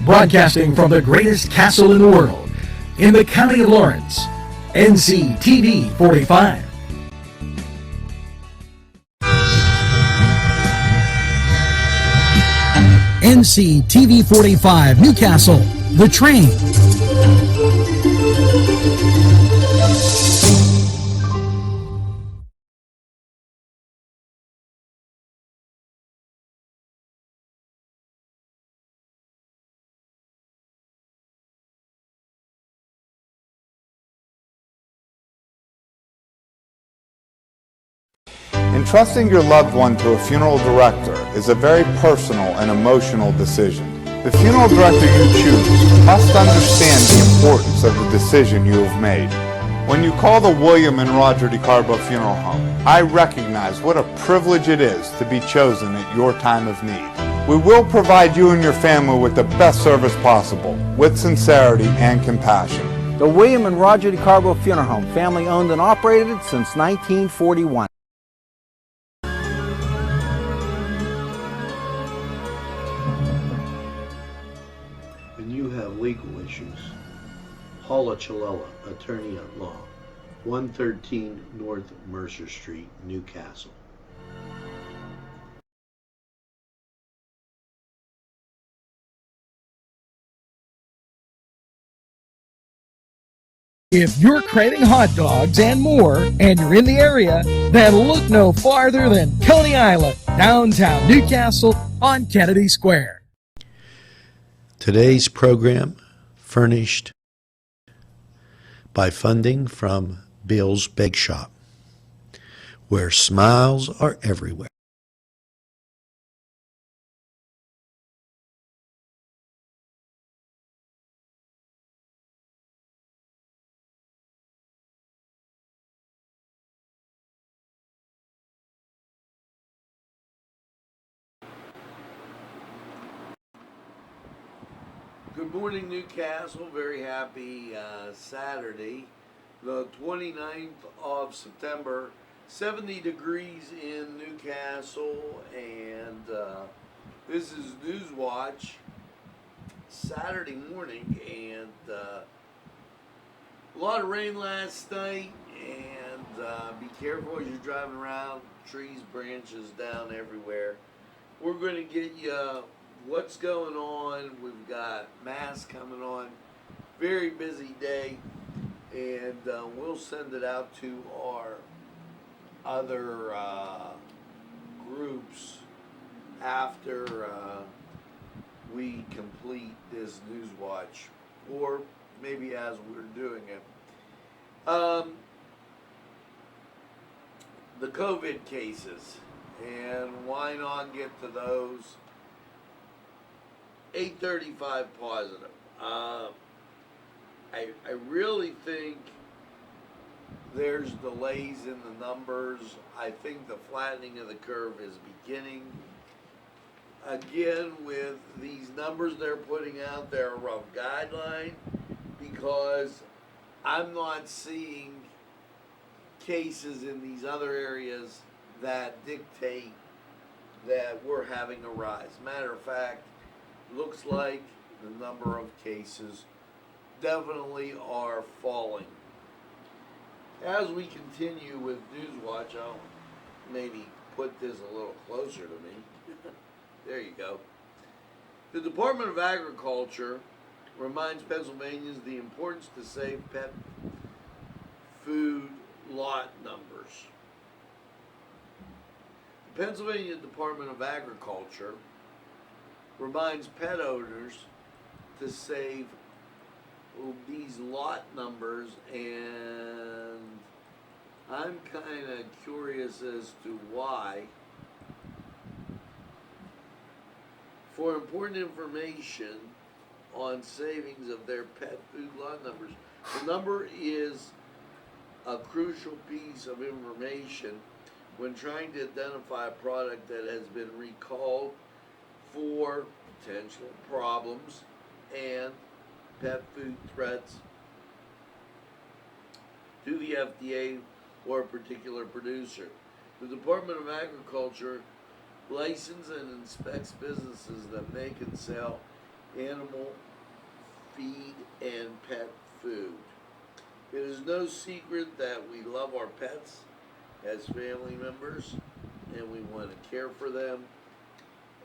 Broadcasting from the greatest castle in the world, in the county of Lawrence, NCTV45. NCTV45 Newcastle, The Train. Entrusting your loved one to a funeral director is a very personal and emotional decision. The funeral director you choose must understand the importance of the decision you have made. When you call the William and Roger DeCarbo Funeral Home, I recognize what a privilege it is to be chosen at your time of need. We will provide you and your family with the best service possible, with sincerity and compassion. The William and Roger DeCarbo Funeral Home, family owned and operated since 1941. When you have legal issues, Paula Chalella, attorney at law, 113 North Mercer Street, Newcastle. If you're craving hot dogs and more, and you're in the area, then look no farther than Coney Island, downtown Newcastle on Kennedy Square. Today's program furnished by funding from Bill's Bake Shop, where smiles are everywhere. Good morning, Newcastle. Very happy Saturday, the 29th of September. 70 degrees in Newcastle, and this is Newswatch Saturday morning, and a lot of rain last night, and be careful as you're driving around. Trees, branches down everywhere. We're going to get you what's going on. We've got mass coming on. Very busy day, and we'll send it out to our other groups after we complete this Newswatch, or maybe as we're doing it. The COVID cases, and why not get to those? 835 positive. I really think there's delays in the numbers. I think the flattening of the curve is beginning. Again, with these numbers they're putting out, they're a rough guideline, because I'm not seeing cases in these other areas that dictate that we're having a rise. Matter of fact, looks like the number of cases definitely are falling. As we continue with Newswatch, I'll maybe put this a little closer to me. There you go. The Department of Agriculture reminds Pennsylvanians the importance to save pet food lot numbers. The Pennsylvania Department of Agriculture reminds pet owners to save these lot numbers, and I'm kind of curious as to why. For important information on savings of their pet food lot numbers, the number is a crucial piece of information when trying to identify a product that has been recalled for potential problems and pet food threats to the FDA or a particular producer. The Department of Agriculture licenses and inspects businesses that make and sell animal feed and pet food. It is no secret that we love our pets as family members and we want to care for them,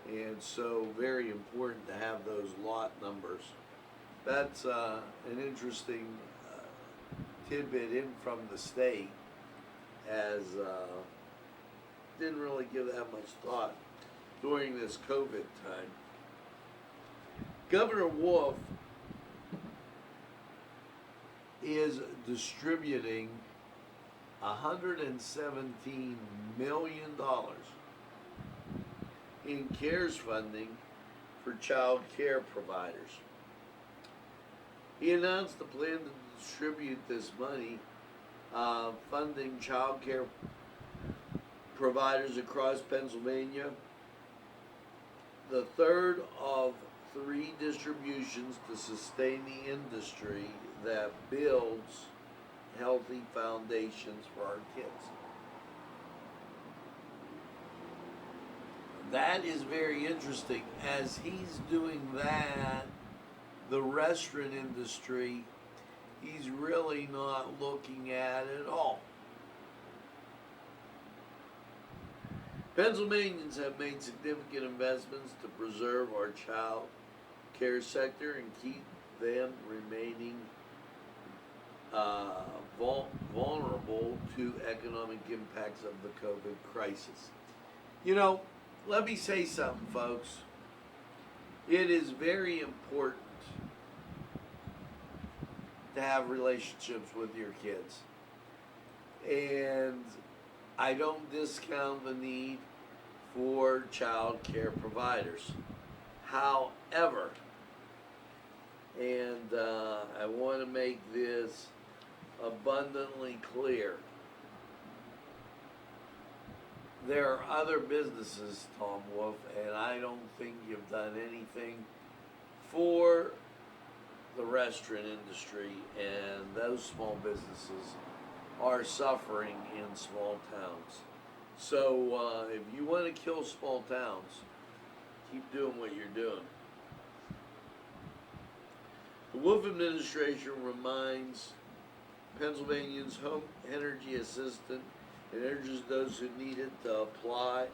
and so very important to have those lot numbers. That's an interesting tidbit in from the state, as didn't really give that much thought during this COVID time. Governor Wolf is distributing $117 million in CARES funding for child care providers. He announced the plan to distribute this money, funding child care providers across Pennsylvania. The third of 3 distributions to sustain the industry that builds healthy foundations for our kids. That is very interesting. As he's doing that, the restaurant industry, he's really not looking at at all. Pennsylvanians have made significant investments to preserve our child care sector and keep them remaining vulnerable to economic impacts of the COVID crisis. You know, let me say something, folks. It is very important to have relationships with your kids. And I don't discount the need for child care providers. However, and I want to make this abundantly clear, there are other businesses, Tom Wolf, and I don't think you've done anything for the restaurant industry, and those small businesses are suffering in small towns. So if you want to kill small towns, keep doing what you're doing. The Wolf administration reminds Pennsylvanians home energy assistant and urges those who need it to apply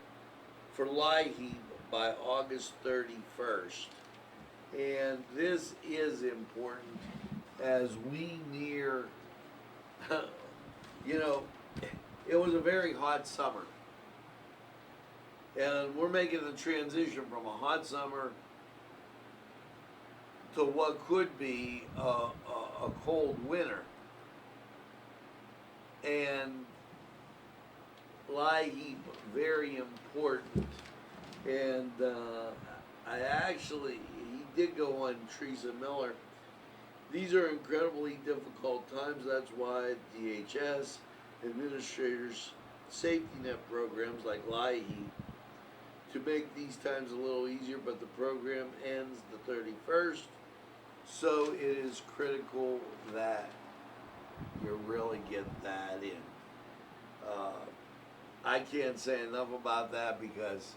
for LIHEAP by August 31st. And this is important as we near, you know, it was a very hot summer. And we're making the transition from a hot summer to what could be a cold winter. And LIHEAP, very important. And he did go on Teresa Miller. These are incredibly difficult times. That's why DHS, administrators, safety net programs like LIHEAP to make these times a little easier, but the program ends the 31st. So it is critical that you really get that in. I can't say enough about that because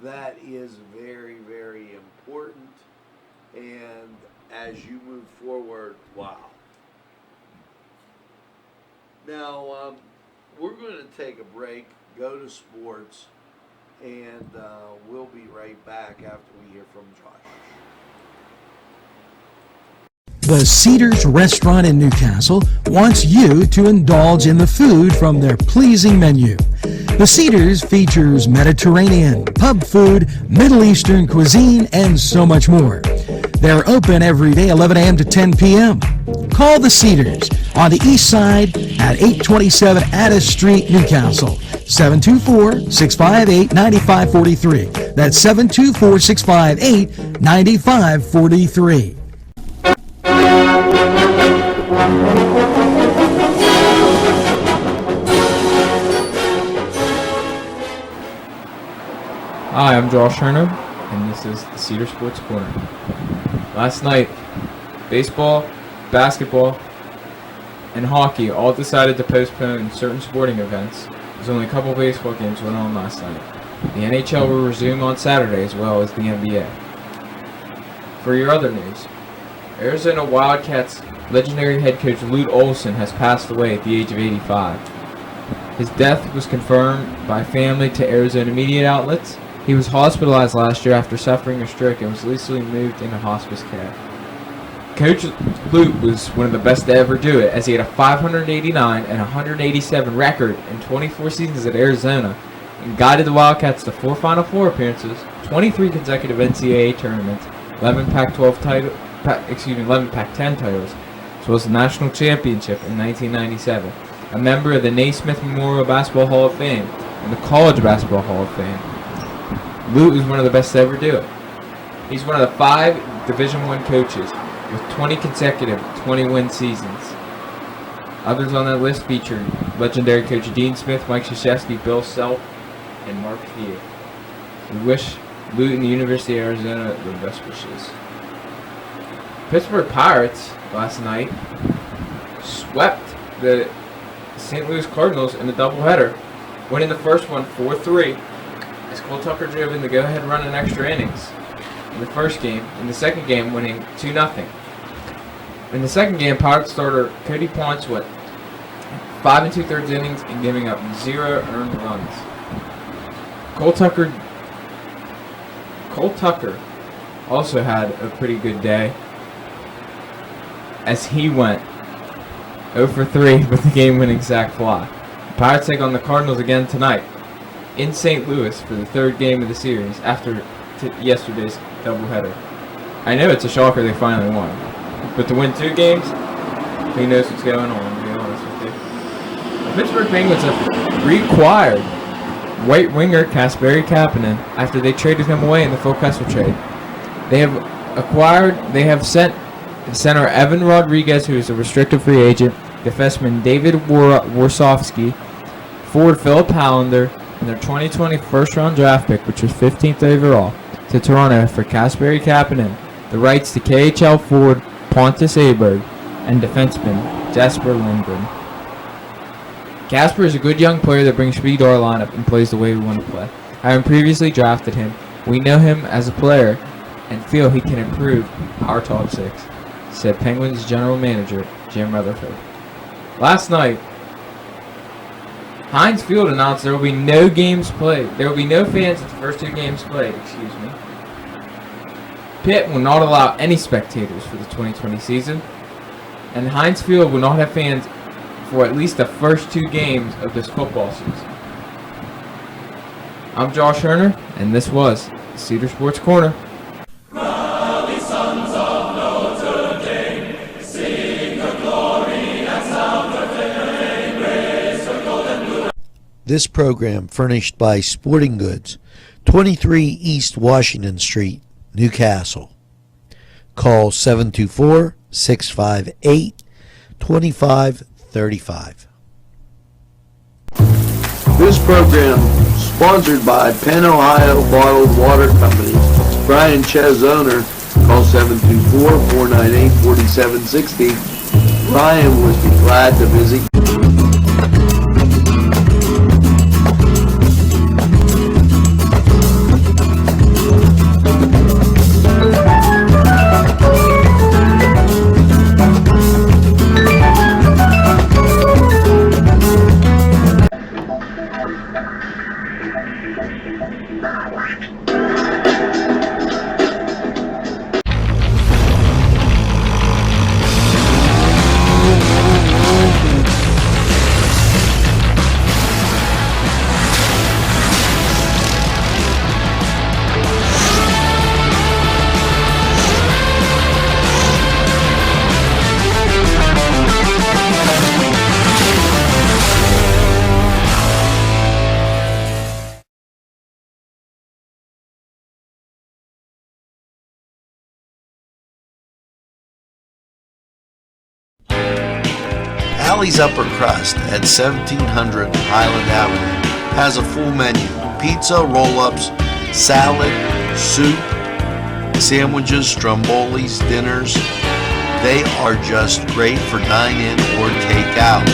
that is very, very important. And as you move forward, wow. Now, we're going to take a break, go to sports, and we'll be right back after we hear from Josh. The Cedars Restaurant in Newcastle wants you to indulge in the food from their pleasing menu. The Cedars features Mediterranean, pub food, Middle Eastern cuisine, and so much more. They're open every day 11 a.m. to 10 p.m. Call the Cedars on the east side at 827 Addis Street, Newcastle. 724-658-9543. That's 724-658-9543. Hi, I'm Josh Chernow, and this is the Cedar Sports Corner. Last night, baseball, basketball, and hockey all decided to postpone certain sporting events, as only a couple baseball games went on last night. The NHL will resume on Saturday, as well as the NBA. For your other news, Arizona Wildcats legendary head coach Lute Olson has passed away at the age of 85. His death was confirmed by family to Arizona media outlets. He was hospitalized last year after suffering a stroke and was recently moved into hospice care. Coach Lute was one of the best to ever do it, as he had a 589 and 187 record in 24 seasons at Arizona and guided the Wildcats to 4 Final Four appearances, 23 consecutive NCAA tournaments, 11 Pac-10 titles, as well as the national championship in 1997, a member of the Naismith Memorial Basketball Hall of Fame and the College Basketball Hall of Fame. Lute was one of the best to ever do it. He's one of the 5 Division I coaches with 20 consecutive 20-win seasons. Others on that list featured legendary coach Dean Smith, Mike Krzyzewski, Bill Self, and Mark Few. We wish Lute and the University of Arizona the best wishes. Pittsburgh Pirates last night swept the St. Louis Cardinals in a doubleheader, winning the first one 4-3 as Cole Tucker drove in the go-ahead run in extra innings in the first game. In the second game, winning 2-0. In the second game, Pirates starter Cody Ponce went 5 2/3 innings and giving up 0 earned runs. Cole Tucker also had a pretty good day, as he went 0 for 3 with the game-winning sac fly. The Pirates take on the Cardinals again tonight in St. Louis for the 3rd game of the series after yesterday's doubleheader. I know it's a shocker they finally won, but to win 2 games, who knows what's going on, to be honest with you. The Pittsburgh Penguins have reacquired right winger Kasperi Kapanen after they traded him away in the Phil Kessel trade. They have sent center Evan Rodriguez, who is a restricted free agent, defenseman David Warsofsky, forward Philip Hallander, and their 2020 first-round draft pick, which was 15th overall, to Toronto for Kasperi Kapanen, the rights to KHL forward Pontus Aberg, and defenseman Jesper Lindgren. Kasper is a good young player that brings speed to our lineup and plays the way we want to play. Having previously drafted him, we know him as a player and feel he can improve our top 6, said Penguins general manager Jim Rutherford. Last night, Heinz Field announced there will be no games played. There will be no fans at the first 2 games played, Pitt will not allow any spectators for the 2020 season, and Heinz Field will not have fans for at least the first 2 games of this football season. I'm Josh Herner, and this was Cedar Sports Corner. This program furnished by Sporting Goods, 23 East Washington Street, Newcastle. Call 724-658-2535. This program sponsored by Penn Ohio Bottled Water Company. Brian Ches, owner. Call 724-498-4760. Brian would be glad to visit. Alley's Upper Crust at 1700 Highland Avenue has a full menu: pizza, roll-ups, salad, soup, sandwiches, strombolis, dinners. They are just great for dine-in or take-out.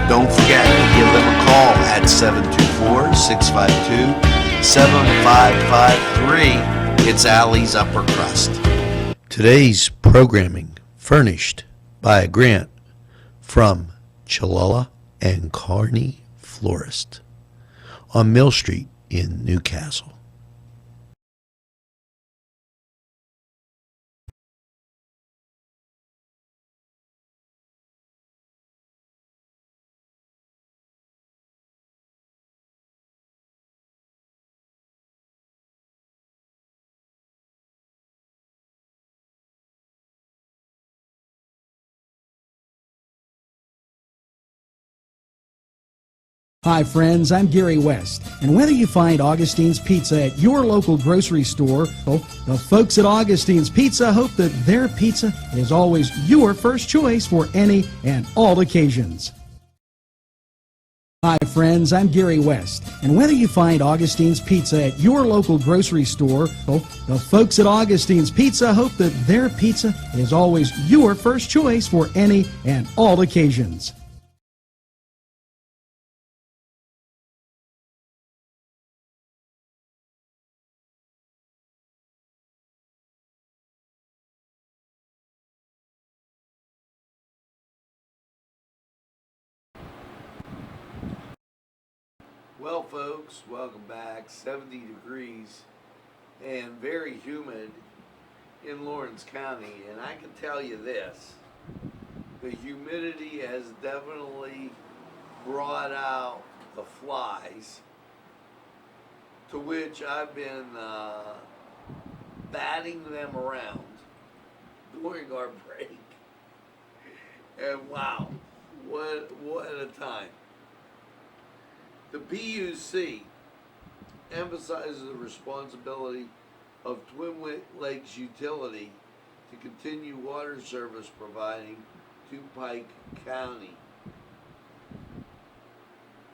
Don't forget to give them a call at 724-652-7553. It's Alley's Upper Crust. Today's programming furnished by a grant from Chalala and Carney Florist on Mill Street in Newcastle. Hi friends, I'm Gary West, and whether you find Augustine's Pizza at your local grocery store, the folks at Augustine's Pizza hope that their pizza is always your first choice for any and all occasions. Hi friends, I'm Gary West, and whether you find Augustine's Pizza at your local grocery store, the folks at Augustine's Pizza hope that their pizza is always your first choice for any and all occasions. Well, folks, welcome back. 70 degrees and very humid in Lawrence County. And I can tell you this, the humidity has definitely brought out the flies, to which I've been batting them around during our break. And wow, what a time. The PUC emphasizes the responsibility of Twin Lakes Utility to continue water service providing to Pike County.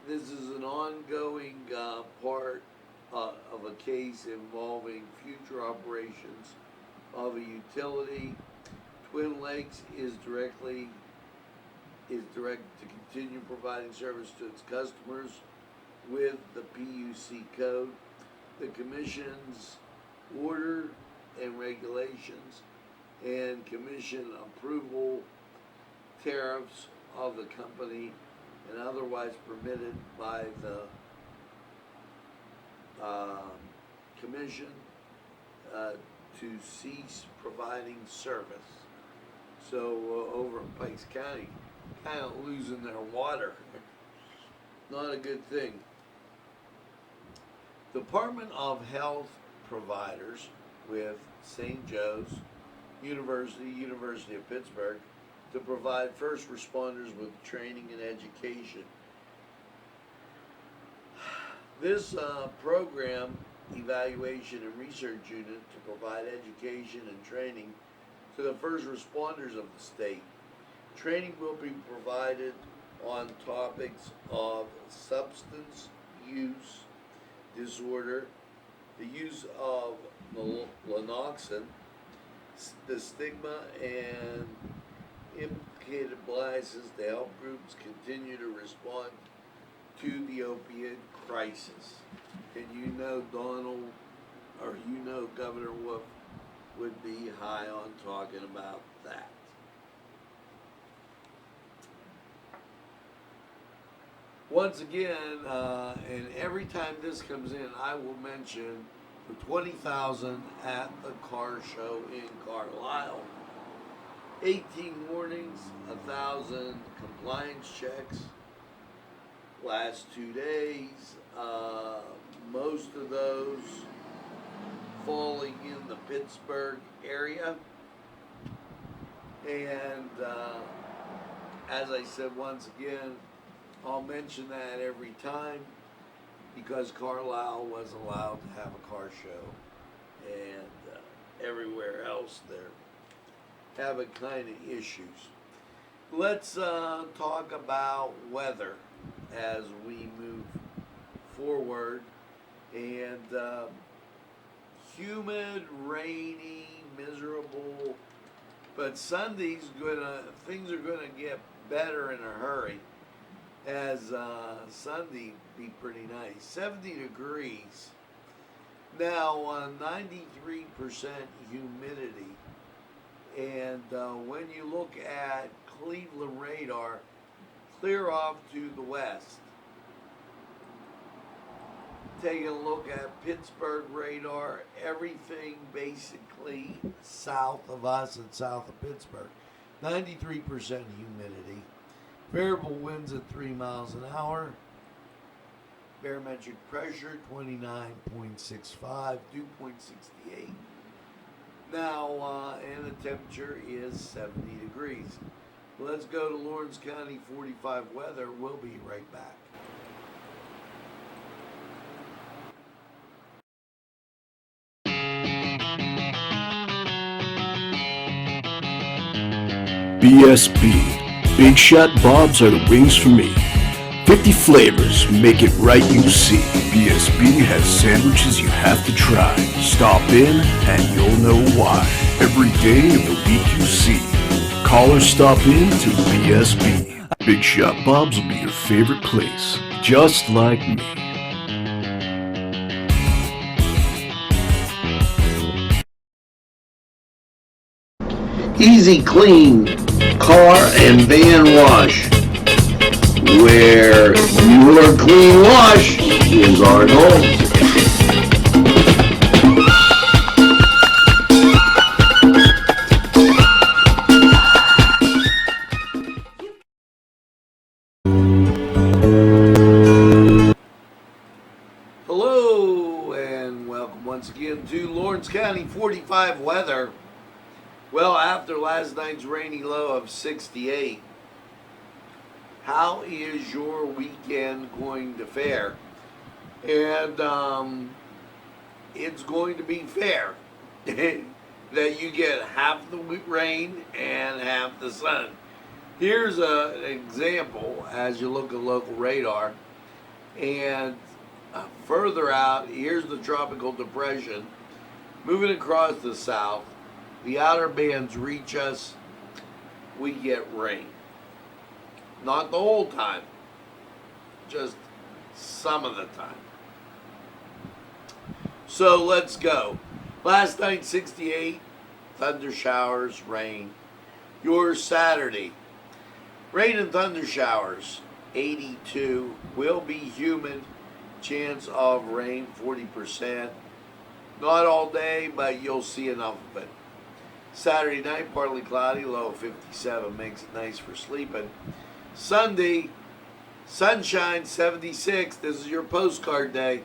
This is an ongoing part of a case involving future operations of a utility. Twin Lakes is direct to continue providing service to its customers with the PUC code, the Commission's order and regulations, and Commission approval tariffs of the company and otherwise permitted by the Commission to cease providing service. So over in Pikes County, kind of losing their water. Not a good thing. Department of Health providers with St. Joe's University of Pittsburgh, to provide first responders with training and education. This program, Evaluation and Research Unit, to provide education and training to the first responders of the state. Training will be provided on topics of substance use disorder, the use of naloxone, the stigma and implicated biases to help groups continue to respond to the opiate crisis. And you know Governor Wolf would be high on talking about that. Once again, and every time this comes in, I will mention the 20,000 at the car show in Carlisle. 18 warnings, 1,000 compliance checks. Last 2 days, most of those falling in the Pittsburgh area. And as I said, once again, I'll mention that every time because Carlisle was allowed to have a car show, and everywhere else they're having kind of issues. Let's talk about weather as we move forward. And humid, rainy, miserable, but things are gonna get better in a hurry, as Sunday be pretty nice. 70 degrees. Now 93% humidity when you look at Cleveland radar, clear off to the west. Taking a look at Pittsburgh radar, everything basically south of us and south of Pittsburgh. 93% humidity. Variable winds at 3 miles an hour. Barometric pressure 29.65, dew point 68. Now, and the temperature is 70 degrees. Let's go to Lawrence County 45 weather. We'll be right back. BSB. Big Shot Bobs are the wings for me. 50 flavors, make it right, you see. BSB has sandwiches you have to try. Stop in and you'll know why. Every day of the week you see. Call or stop in to BSB. Big Shot Bobs will be your favorite place, just like me. Easy Clean Car and Van Wash, where your clean wash is our goal. Hello and welcome once again to Lawrence County 45 weather. Well, after last night's rainy low of 68, how is your weekend going to fare? And it's going to be fair that you get half the rain and half the sun. Here's an example as you look at local radar. And further out, here's the tropical depression moving across the south. The outer bands reach us, we get rain. Not the whole time, just some of the time. So let's go. Last night 68, thunder showers, rain. Your Saturday, rain and thunder showers, 82, will be humid, chance of rain 40%. Not all day, but you'll see enough of it. Saturday night, partly cloudy, low of 57, makes it nice for sleeping. Sunday, sunshine, 76. This is your postcard day.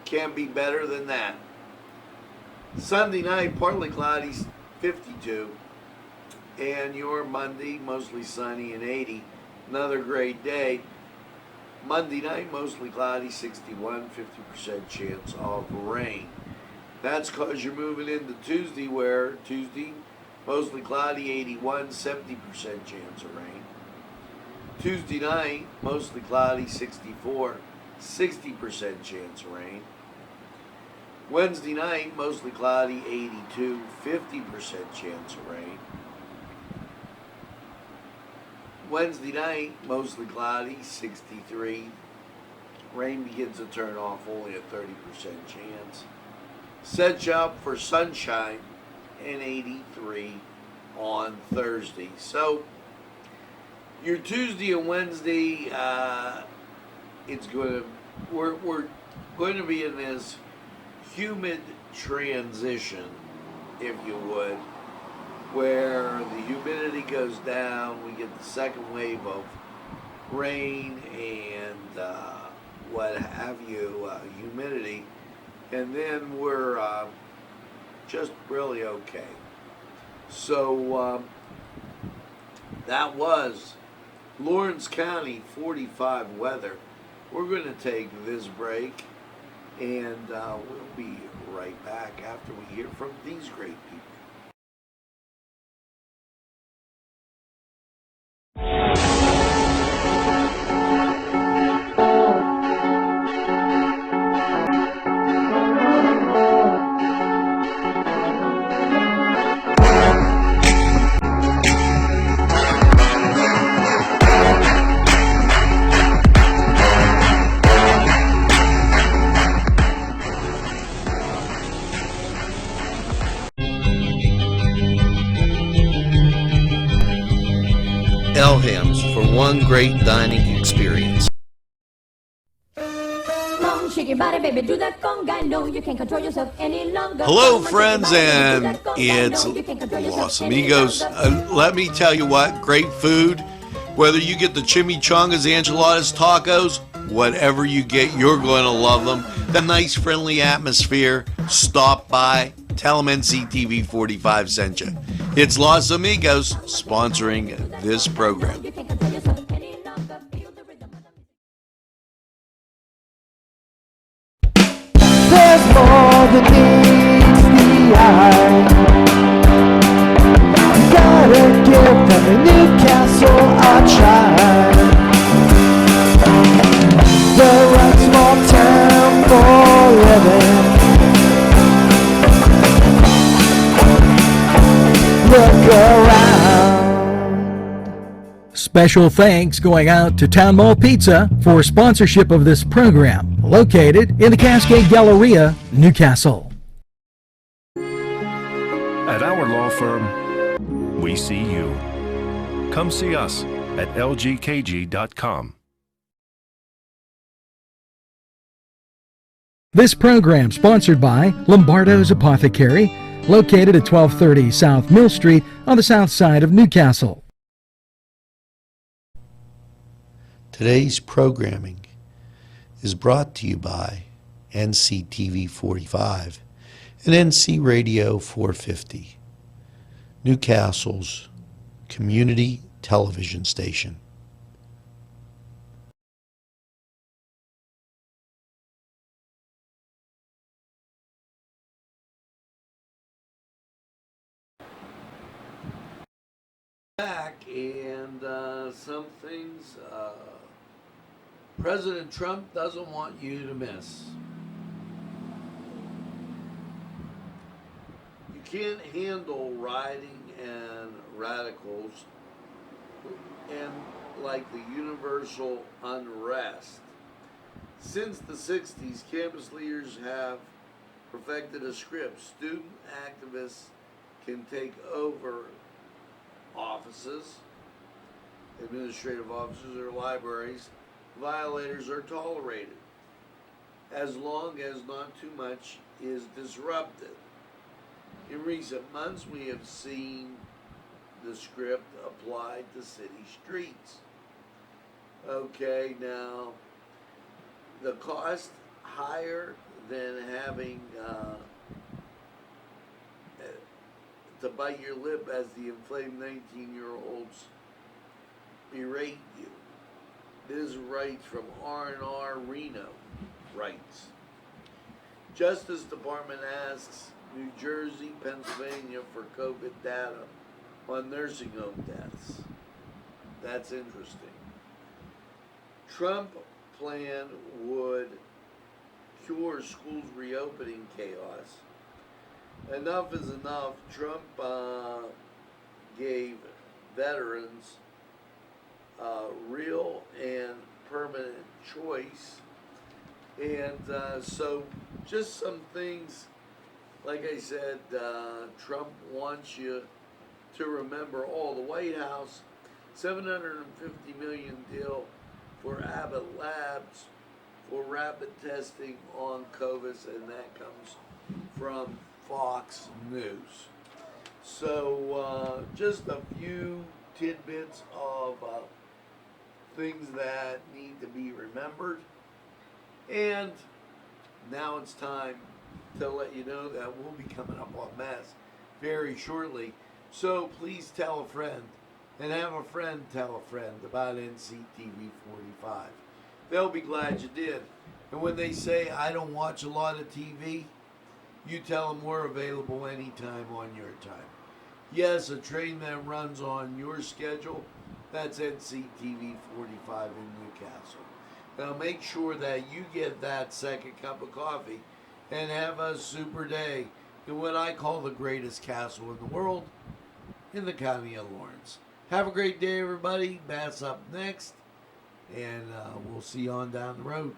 Can't be better than that. Sunday night, partly cloudy, 52. And your Monday, mostly sunny and 80. Another great day. Monday night, mostly cloudy, 61, 50% chance of rain. That's because you're moving into Tuesday, where Tuesday, mostly cloudy, 81, 70% chance of rain. Tuesday night, mostly cloudy, 64, 60% chance of rain. Wednesday night, mostly cloudy, 82, 50% chance of rain. Wednesday night, mostly cloudy, 63. Rain begins to turn off, only a 30% chance. Set you up for sunshine and 83 on Thursday. So your Tuesday and Wednesday, we're going to be in this humid transition, if you would, where the humidity goes down. We get the second wave of rain and what have you, humidity. And then we're just really okay. So that was Lawrence County 45 weather. We're going to take this break, and we'll be right back after we hear from these great people. Elham's for one great dining experience. Shake your body, baby, do that conga. No, you can't control yourself any longer. Hello, friends, and it's Los Amigos. Let me tell you what, great food. Whether you get the chimichangas, enchiladas, tacos, whatever you get, you're going to love them. The nice, friendly atmosphere. Stop by. Tell them NCTV45 sent you. It's Los Amigos sponsoring this program. There's more than meets the eye. Gotta give them a Newcastle a try. The right small town for living. Look around. Special thanks going out to Town Mall Pizza for sponsorship of this program, located in the Cascade Galleria, Newcastle. At our law firm, we see you. Come see us at lgkg.com. This program sponsored by Lombardo's Apothecary, located at 1230 South Mill Street on the south side of Newcastle. Today's programming is brought to you by NCTV45 and NC Radio 450, Newcastle's community television station. Back and some things President Trump doesn't want you to miss. You can't handle rioting and radicals and like the universal unrest. Since the 60s, campus leaders have perfected a script. Student activists can take over offices, administrative offices, or libraries. Violators are tolerated as long as not too much is disrupted. In recent months, we have seen the script applied to city streets. Okay, now the cost higher than having to bite your lip as the inflamed 19-year-olds berate you. This writes from R&R Reno writes. Justice Department asks New Jersey, Pennsylvania for COVID data on nursing home deaths. That's interesting. Trump plan would cure schools reopening chaos. Enough is enough. Trump gave veterans real and permanent choice. And so just some things, like I said, Trump wants you to remember all. The White House, $750 million deal for Abbott Labs for rapid testing on COVID, and that comes from Fox News. So just a few tidbits of things that need to be remembered. And now it's time to let you know that we'll be coming up on Mass very shortly. So please tell a friend and have a friend tell a friend about NCTV45. They'll be glad you did. And when they say, I don't watch a lot of TV, you tell them we're available anytime on your time. Yes, a train that runs on your schedule, that's NCTV45 in Newcastle. Now make sure that you get that second cup of coffee and have a super day in what I call the greatest castle in the world, in the county of Lawrence. Have a great day, everybody. Mass up next, and we'll see you on down the road.